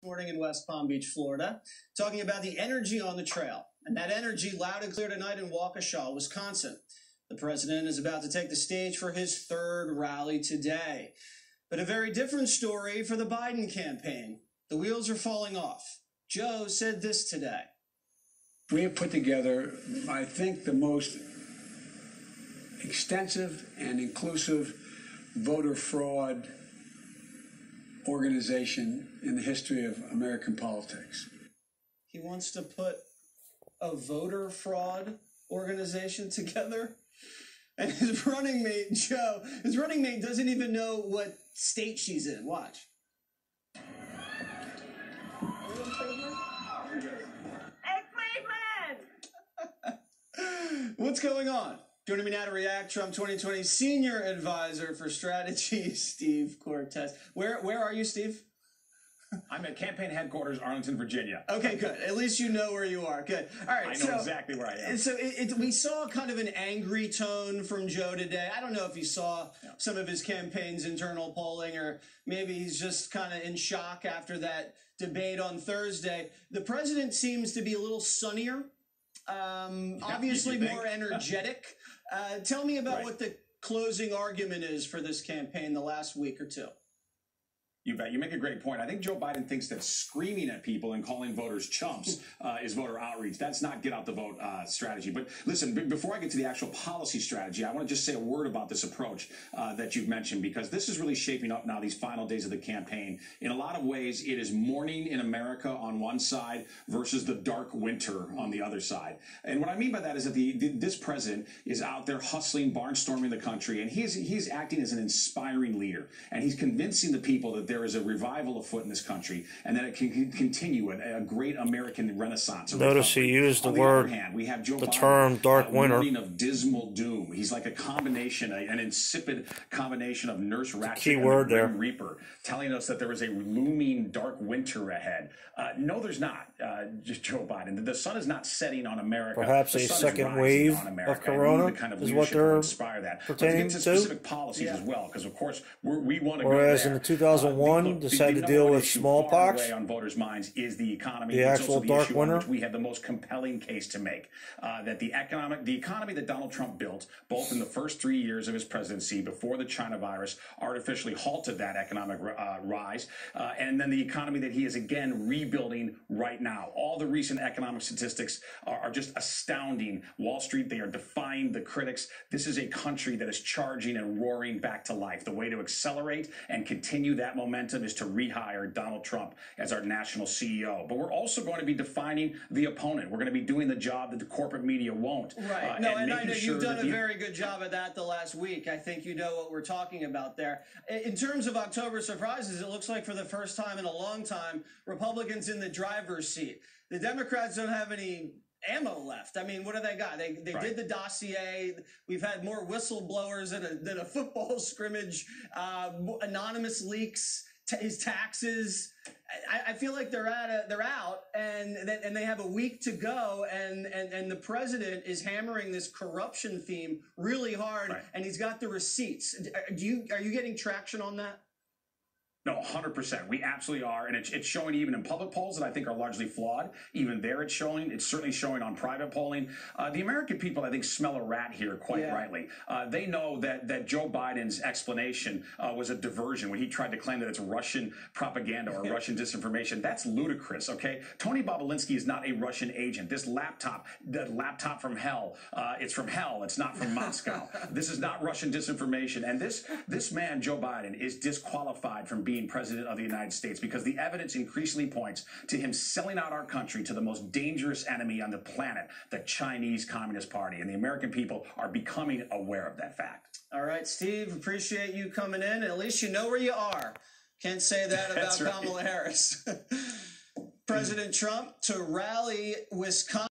Morning in West Palm Beach, Florida, talking about the energy on the trail. And that energy loud and clear tonight in Waukesha, Wisconsin. The president is about to take the stage for his third rally today. But a very different story for the Biden campaign. The wheels are falling off. Joe said this today. We have put together, I think, the most extensive and inclusive voter fraud organization in the history of American politics. He wants to put a voter fraud organization together? And his running mate, Joe, his running mate doesn't even know what state she's in. Watch. Hey, Cleveland! What's going on? Joining me now to react, Trump 2020 Senior Advisor for Strategy, Steve Cortez. Where are you, Steve? I'm at campaign headquarters, Arlington, Virginia. Okay, good. At least you know where you are. Good. All right. I know exactly where I am. So we saw kind of an angry tone from Joe today. I don't know if you saw some of his campaign's internal polling, or maybe he's just kind of in shock after that debate on Thursday. The president seems to be a little sunnier, obviously more energetic. Tell me about what the closing argument is for this campaign the last week or two. You bet. You make a great point. I think Joe Biden thinks that screaming at people and calling voters chumps is voter outreach. That's not get out the vote strategy. But listen, before I get to the actual policy strategy, I want to just say a word about this approach that you've mentioned, because this is really shaping up now, these final days of the campaign. In a lot of ways, it is morning in America on one side versus the dark winter on the other side. And what I mean by that is that this president is out there hustling, barnstorming the country, and he's acting as an inspiring leader. And he's convincing the people that there is a revival afoot in this country, and that it can continue a great American renaissance. Notice he used the word, we have Joe the Biden, term dark winter. Of dismal doom. He's like a combination, an insipid combination of Nurse Ratched key and word the there. Grim Reaper, telling us that there is a looming dark winter ahead. No, there's not, just Joe Biden. The sun is not setting on America. Perhaps a second wave of corona kind of is what they're inspire that. pertaining to to. Specific policies as well, because of course we want to Whereas go there. in the 2001 decided to deal with smallpox, on voters' minds is the economy. the actual dark winter. We have the most compelling case to make that the economy that Donald Trump built, both in the first 3 years of his presidency before the China virus artificially halted that economic rise, and then the economy that he is again rebuilding right now. All the recent economic statistics are just astounding. Wall Street, they are defying the critics. This is a country that is charging and roaring back to life. The way to accelerate and continue that momentum is to rehire Donald Trump as our national CEO. But we're also going to be defining the opponent. We're going to be doing the job that the corporate media won't. Right. No, and I know you've done a very good job of that the last week. I think you know what we're talking about there. In terms of October surprises, it looks like for the first time in a long time, Republicans in the driver's seat. The Democrats don't have any ammo left. I mean, what do they got? They did the dossier. We've had more whistleblowers than a football scrimmage, anonymous leaks, his taxes. I feel like they're out, and they have a week to go, and the president is hammering this corruption theme really hard, and he's got the receipts. Are you getting traction on that? No, 100%. We absolutely are. And it's showing even in public polls that I think are largely flawed. Even there it's showing. It's certainly showing on private polling. The American people, I think, smell a rat here quite rightly. They know that Joe Biden's explanation was a diversion when he tried to claim that it's Russian propaganda or Russian disinformation. That's ludicrous, okay? Tony Bobolinsky is not a Russian agent. This laptop, the laptop from hell, it's from hell. It's not from Moscow. This is not Russian disinformation. And this man, Joe Biden, is disqualified from being president of the United States because the evidence increasingly points to him selling out our country to the most dangerous enemy on the planet, the Chinese Communist Party. And the American people are becoming aware of that fact. All right, Steve, appreciate you coming in. At least you know where you are. Can't say that about Kamala Harris. President Trump to rally Wisconsin.